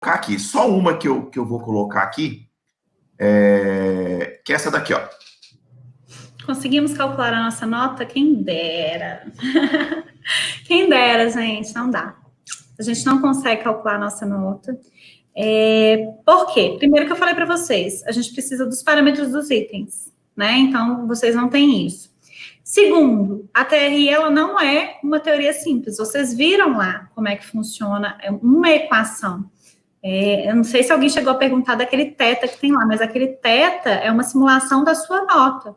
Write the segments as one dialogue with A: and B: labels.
A: aqui, só uma que eu vou colocar aqui, que é essa daqui, ó.
B: Conseguimos calcular a nossa nota? Quem dera. Quem dera, gente, não dá. A gente não consegue calcular a nossa nota. Por quê? Primeiro que eu falei para vocês, a gente precisa dos parâmetros dos itens, né? Então, vocês não têm isso. Segundo, a TRI, ela não é uma teoria simples. Vocês viram lá como é que funciona uma equação. Eu não sei se alguém chegou a perguntar daquele teta que tem lá, mas aquele teta é uma simulação da sua nota.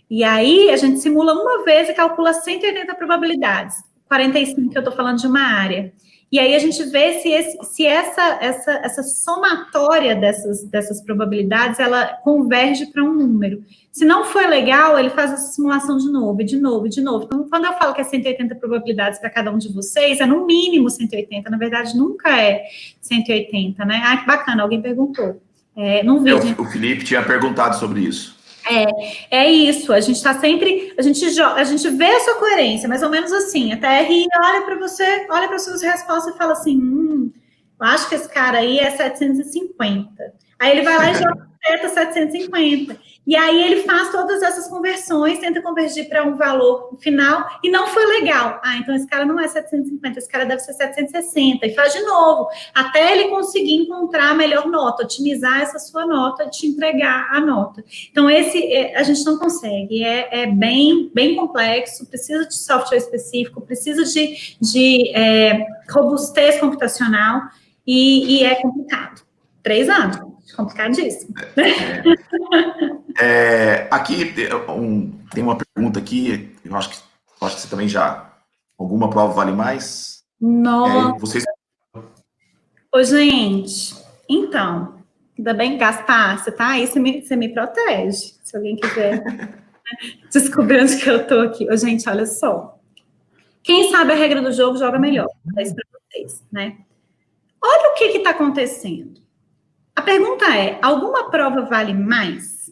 B: E aí, a gente simula uma vez e calcula 180 probabilidades. 45 que eu estou falando de uma área. E aí, a gente vê se essa somatória dessas probabilidades, ela converge para um número. Se não for legal, ele faz essa simulação de novo, de novo, de novo. Então, quando eu falo que é 180 probabilidades para cada um de vocês, é no mínimo 180. Na verdade, nunca é 180, né? Ah, que bacana, alguém perguntou. Num vídeo.
A: O Felipe tinha perguntado sobre isso.
B: É isso, a gente está sempre, a gente vê a sua coerência, mais ou menos assim, a TRI olha para você, olha para suas respostas e fala assim, eu acho que esse cara aí é 750. Aí ele vai lá e joga teta 750. E aí ele faz todas essas conversões, tenta convergir para um valor final e não foi legal. Ah, então esse cara não é 750, esse cara deve ser 760. E faz de novo, até ele conseguir encontrar a melhor nota, otimizar essa sua nota, te entregar a nota. Então a gente não consegue, é bem complexo, precisa de software específico, precisa de robustez computacional e é complicado. 3 anos. Complicadíssimo.
A: Aqui tem uma pergunta aqui, eu acho que você também já... Alguma prova vale mais?
B: Nossa. Ô, gente, então, ainda bem, Gaspar, você tá aí, você me protege, se alguém quiser descobrir onde que eu tô aqui. Ô, gente, olha só. Quem sabe a regra do jogo joga melhor. Vou dar isso pra vocês, né? Olha o que tá acontecendo. A pergunta é, alguma prova vale mais?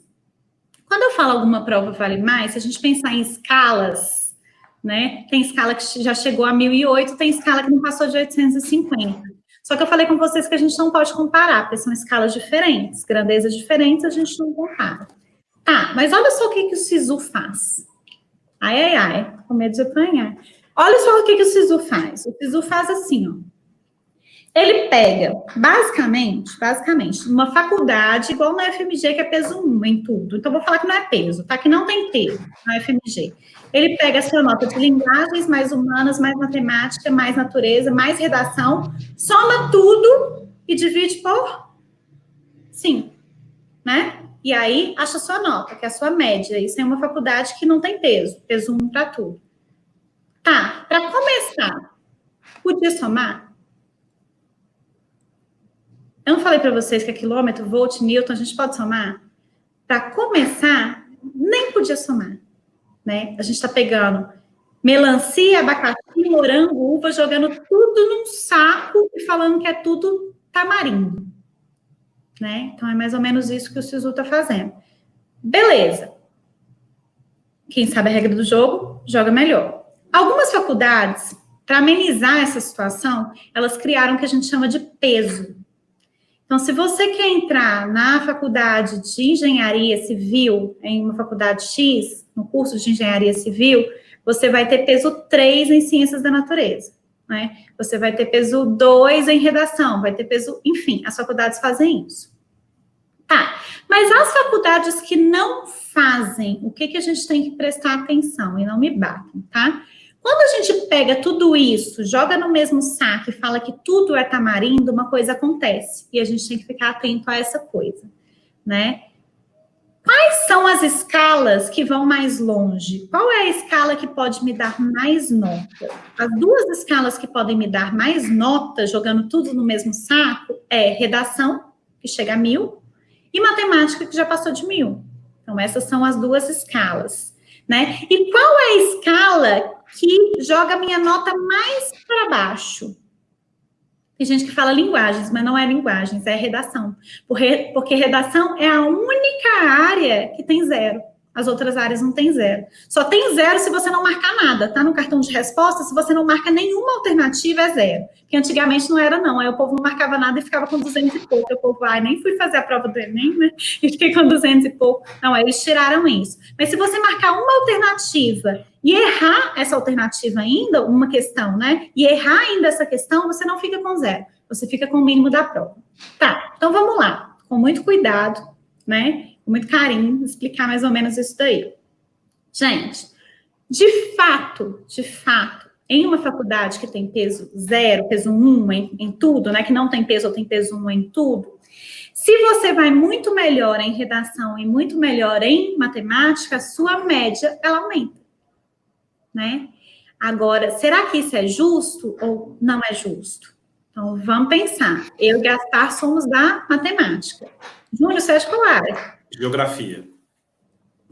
B: Quando eu falo alguma prova vale mais, se a gente pensar em escalas, né? Tem escala que já chegou a 1008, tem escala que não passou de 850. Só que eu falei com vocês que a gente não pode comparar, porque são escalas diferentes, grandezas diferentes, a gente não compara. Mas olha só o que o SISU faz. Ai, com medo de apanhar. Olha só o que o SISU faz. O SISU faz assim, ó. Ele pega, basicamente, uma faculdade, igual na FMG, que é peso 1 em tudo. Então, vou falar que não é peso, tá? Que não tem peso na FMG. Ele pega a sua nota de linguagens, mais humanas, mais matemática, mais natureza, mais redação, soma tudo e divide por 5, né? E aí, acha a sua nota, que é a sua média. Isso é uma faculdade que não tem peso 1 para tudo. Tá, para começar, podia somar? Eu não falei para vocês que é quilômetro, volt, newton, a gente pode somar? Para começar, nem podia somar, né? A gente está pegando melancia, abacaxi, morango, uva, jogando tudo num saco e falando que é tudo tamarindo, né? Então, é mais ou menos isso que o SISU está fazendo. Beleza. Quem sabe a regra do jogo, joga melhor. Algumas faculdades, para amenizar essa situação, elas criaram o que a gente chama de peso. Então, se você quer entrar na faculdade de engenharia civil, em uma faculdade X, no curso de engenharia civil, você vai ter peso 3 em ciências da natureza, né? Você vai ter peso 2 em redação, vai ter peso... Enfim, as faculdades fazem isso. Tá, mas as faculdades que não fazem, o que a gente tem que prestar atenção? E não me batem, tá? Quando a gente pega tudo isso, joga no mesmo saco e fala que tudo é tamarindo, uma coisa acontece. E a gente tem que ficar atento a essa coisa, né? Quais são as escalas que vão mais longe? Qual é a escala que pode me dar mais nota? As 2 escalas que podem me dar mais nota, jogando tudo no mesmo saco, é redação, que chega a 1000, e matemática, que já passou de 1000. Então, essas são as 2 escalas, né? E qual é a escala que joga a minha nota mais para baixo? Tem gente que fala linguagens, mas não é linguagens, é redação. Porque redação é a única área que tem 0. As outras áreas não tem 0. Só tem 0 se você não marcar nada, tá? No cartão de resposta, se você não marca nenhuma alternativa, é 0. Porque antigamente não era, não. Aí o povo não marcava nada e ficava com 200 e pouco. O povo, nem fui fazer a prova do Enem, né? E fiquei com 200 e pouco. Não, aí eles tiraram isso. Mas se você marcar uma alternativa e errar essa alternativa ainda, uma questão, né? E errar ainda essa questão, você não fica com 0. Você fica com o mínimo da prova. Tá, então vamos lá. Com muito cuidado, né? Com muito carinho, explicar mais ou menos isso daí. Gente, de fato, em uma faculdade que tem peso 0, peso 1 em tudo, né? Que não tem peso ou tem peso 1 em tudo, se você vai muito melhor em redação e muito melhor em matemática, a sua média, ela aumenta, né? Agora, será que isso é justo ou não é justo? Então, vamos pensar. Eu e Gaspar somos da matemática. Júnior, você é de qual área?
C: Geografia.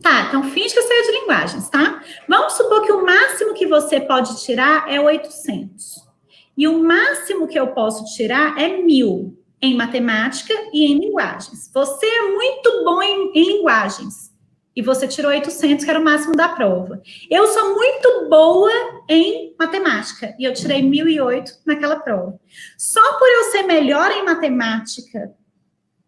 B: Tá, então finge que você é de linguagens, tá? Vamos supor que o máximo que você pode tirar é 800. E o máximo que eu posso tirar é 1000 em matemática e em linguagens. Você é muito bom em linguagens. E você tirou 800, que era o máximo da prova. Eu sou muito boa em matemática. E eu tirei 1008 naquela prova. Só por eu ser melhor em matemática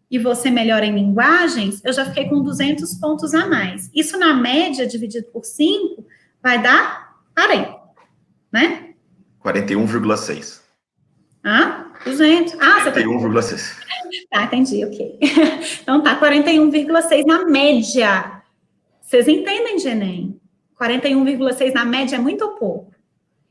B: e você melhor em linguagens, eu já fiquei com 200 pontos a mais. Isso na média, dividido por 5, vai dar 40, né?
A: 41,6.
B: 200. Você tá...
A: 41,6.
B: Tá, entendi, ok. Então tá, 41,6 na média. Vocês entendem de Enem? 41,6 na média é muito ou pouco?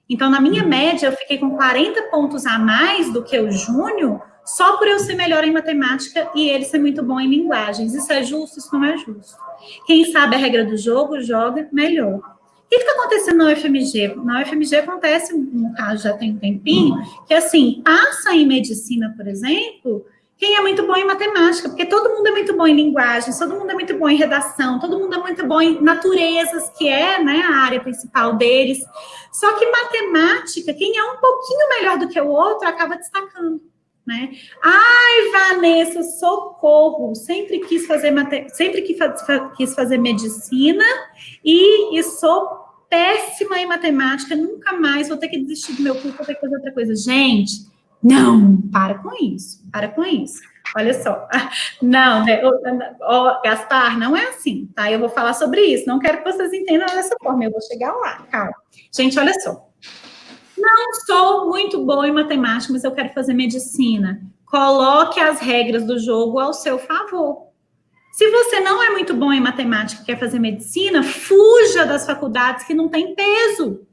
B: Então, na minha média, eu fiquei com 40 pontos a mais do que o Júnior, só por eu ser melhor em matemática e ele ser muito bom em linguagens. Isso é justo? Isso não é justo. Quem sabe a regra do jogo, joga melhor. O que está acontecendo na UFMG? Na UFMG acontece, no caso já tem um tempinho, que assim, passa em medicina, por exemplo, quem é muito bom em matemática, porque todo mundo é muito bom em linguagens, todo mundo é muito bom em redação, todo mundo é muito bom em naturezas, que é, né, a área principal deles. Só que matemática, quem é um pouquinho melhor do que o outro, acaba destacando, né? Ai, Vanessa, socorro! Sempre quis fazer quis fazer medicina e sou péssima em matemática, nunca mais vou ter que desistir do meu curso, vou ter que fazer outra coisa. Gente, não, para com isso. Olha só. Não, né? Gaspar, não é assim, tá? Eu vou falar sobre isso. Não quero que vocês entendam dessa forma. Eu vou chegar lá, calma. Gente, olha só. Não sou muito boa em matemática, mas eu quero fazer medicina. Coloque as regras do jogo ao seu favor. Se você não é muito bom em matemática e quer fazer medicina, fuja das faculdades que não tem peso.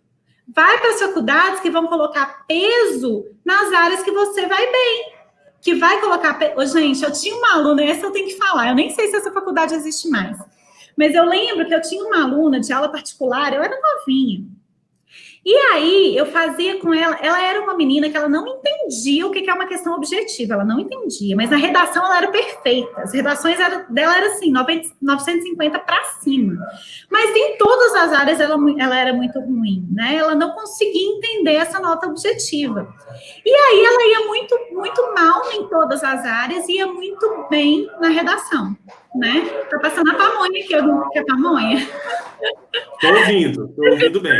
B: Vai para as faculdades que vão colocar peso nas áreas que você vai bem. Que vai colocar... Gente, eu tinha uma aluna, essa eu tenho que falar, eu nem sei se essa faculdade existe mais. Mas eu lembro que eu tinha uma aluna de aula particular, eu era novinha. E aí, eu fazia com ela era uma menina que ela não entendia o que é uma questão objetiva, ela não entendia, mas na redação ela era perfeita, as redações dela eram assim, 950 para cima, mas em todas as áreas ela era muito ruim, né, ela não conseguia entender essa nota objetiva, e aí ela ia muito, muito mal em todas as áreas, ia muito bem na redação, né, tá passando a pamonha aqui, eu não quero pamonha.
C: Tô ouvindo bem.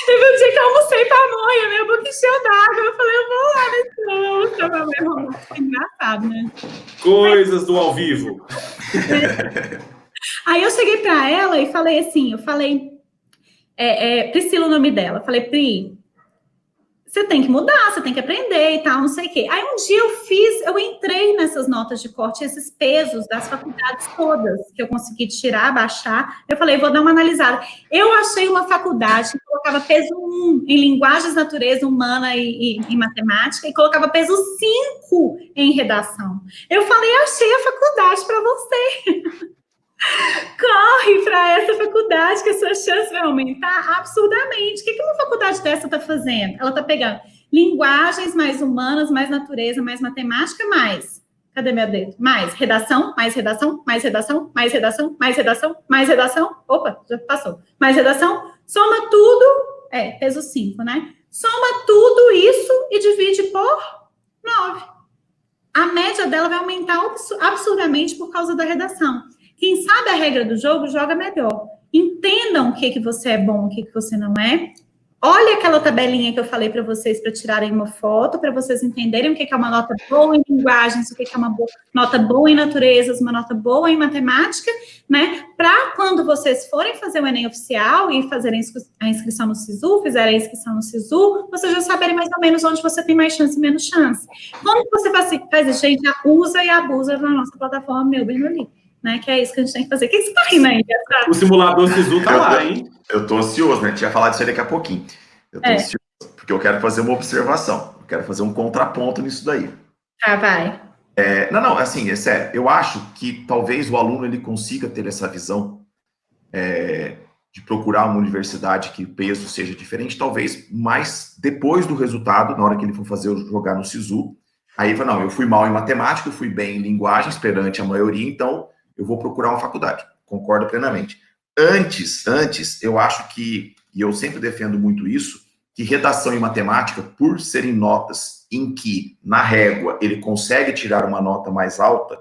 B: Teve um dia que eu almocei pamonha, minha boca encheu d'água. Eu falei, eu vou lá nesse almoço. É engraçado, né?
C: Coisas do ao vivo.
B: Aí eu cheguei pra ela e falei assim, Priscila o nome dela. Eu falei, Pri, você tem que mudar, você tem que aprender e tal, não sei o quê. Aí um dia eu entrei nessas notas de corte, esses pesos das faculdades todas, que eu consegui tirar, baixar. Eu falei, vou dar uma analisada. Eu achei uma faculdade que colocava peso 1 em linguagens, natureza, humana e matemática, e colocava peso 5 em redação. Eu falei, achei a faculdade para você. Corre para essa faculdade que a sua chance vai aumentar absurdamente. O que uma faculdade dessa está fazendo? Ela está pegando linguagens mais humanas, mais natureza, mais matemática, mais... Cadê meu dedo? Mais redação, mais redação, mais redação, mais redação, mais redação, mais redação. Opa, já passou. Mais redação. Soma tudo... peso 5, né? Soma tudo isso e divide por 9. A média dela vai aumentar absurdamente por causa da redação. Quem sabe a regra do jogo, joga melhor. Entendam o que você é bom, o que você não é. Olha aquela tabelinha que eu falei para vocês para tirarem uma foto, para vocês entenderem o que é uma nota boa em linguagens, o que é uma nota boa em naturezas, uma nota boa em matemática, né? Para quando vocês forem fazer o Enem oficial e fazerem a inscrição no SISU, fizerem a inscrição no SISU, vocês já saberem mais ou menos onde você tem mais chance e menos chance. Quando você faz isso, gente, já usa e abusa da nossa plataforma Meu Bem Ali, né? Que é isso que a gente tem que fazer. O que você tá rindo aí?
C: O simulador SISU tá lá, hein?
A: Eu tô ansioso, né? A gente vai falar disso aí daqui a pouquinho. Eu tô ansioso, porque eu quero fazer uma observação. Eu quero fazer um contraponto nisso daí.
B: Ah, vai.
A: Não, assim, é sério. Eu acho que talvez o aluno ele consiga ter essa visão de procurar uma universidade que o peso seja diferente, talvez mais depois do resultado, na hora que ele for jogar no SISU. Aí ele fala, não, eu fui mal em matemática, eu fui bem em linguagens perante a maioria, então eu vou procurar uma faculdade. Concordo plenamente. Antes, eu acho que, e eu sempre defendo muito isso, que redação e matemática, por serem notas em que, na régua, ele consegue tirar uma nota mais alta,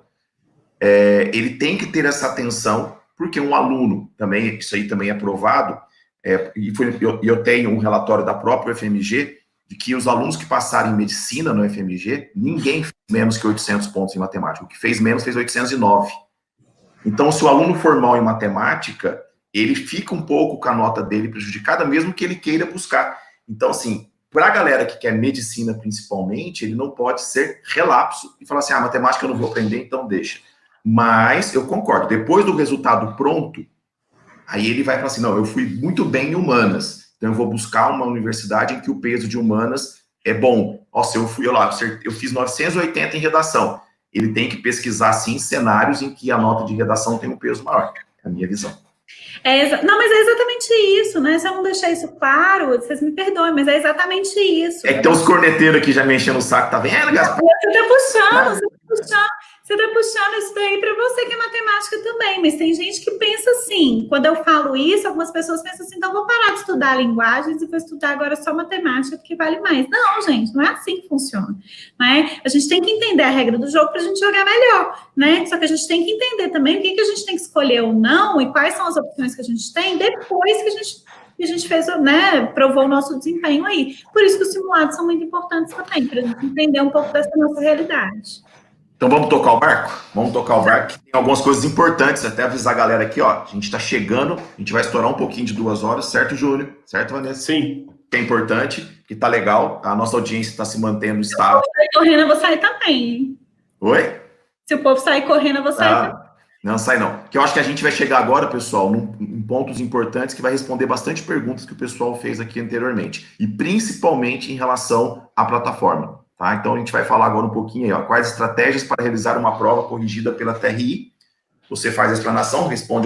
A: ele tem que ter essa atenção, porque um aluno, também, isso aí também é provado, eu tenho um relatório da própria UFMG, de que os alunos que passaram em medicina no UFMG, ninguém fez menos que 800 pontos em matemática. O que fez menos fez 809. Então, se o aluno for mal em matemática, ele fica um pouco com a nota dele prejudicada, mesmo que ele queira buscar. Então, assim, para a galera que quer medicina principalmente, ele não pode ser relapso e falar assim, matemática eu não vou aprender, então deixa. Mas, eu concordo, depois do resultado pronto, aí ele vai falar assim, não, eu fui muito bem em humanas, então eu vou buscar uma universidade em que o peso de humanas é bom. Nossa, eu fiz 980 em redação. Ele tem que pesquisar, sim, cenários em que a nota de redação tem um peso maior. É a minha visão.
B: Não, mas é exatamente isso, né? Se eu não deixar isso claro, vocês me perdoem, mas é exatamente isso.
A: É que tem uns corneteiros aqui já me enchendo o saco, tá vendo, Gaspar?
B: Você tá puxando isso daí para você que é matemática também, mas tem gente que pensa assim, quando eu falo isso, algumas pessoas pensam assim, então vou parar de estudar linguagens e vou estudar agora só matemática, porque vale mais. Não, gente, não é assim que funciona, né? A gente tem que entender a regra do jogo para a gente jogar melhor, né? Só que a gente tem que entender também o que a gente tem que escolher ou não e quais são as opções que a gente tem depois que a gente fez, né, provou o nosso desempenho aí. Por isso que os simulados são muito importantes também, para a gente entender um pouco dessa nossa realidade.
A: Então vamos tocar o barco? Vamos tocar o barco, que tem algumas coisas importantes, até avisar a galera aqui, ó, a gente está chegando, a gente vai estourar um pouquinho de 2 horas, certo, Júlio? Certo, Vanessa?
C: Sim.
A: Que é importante, que tá legal, a nossa audiência está se mantendo estável.
B: Se o povo sair correndo, eu vou sair também.
A: Oi?
B: Se o povo sair correndo, eu vou sair também.
A: Não sai não. Que eu acho que a gente vai chegar agora, pessoal, em pontos importantes que vai responder bastante perguntas que o pessoal fez aqui anteriormente. E principalmente em relação à plataforma. Tá? Então, a gente vai falar agora um pouquinho aí, ó, quais estratégias para realizar uma prova corrigida pela TRI. Você faz a explanação, responde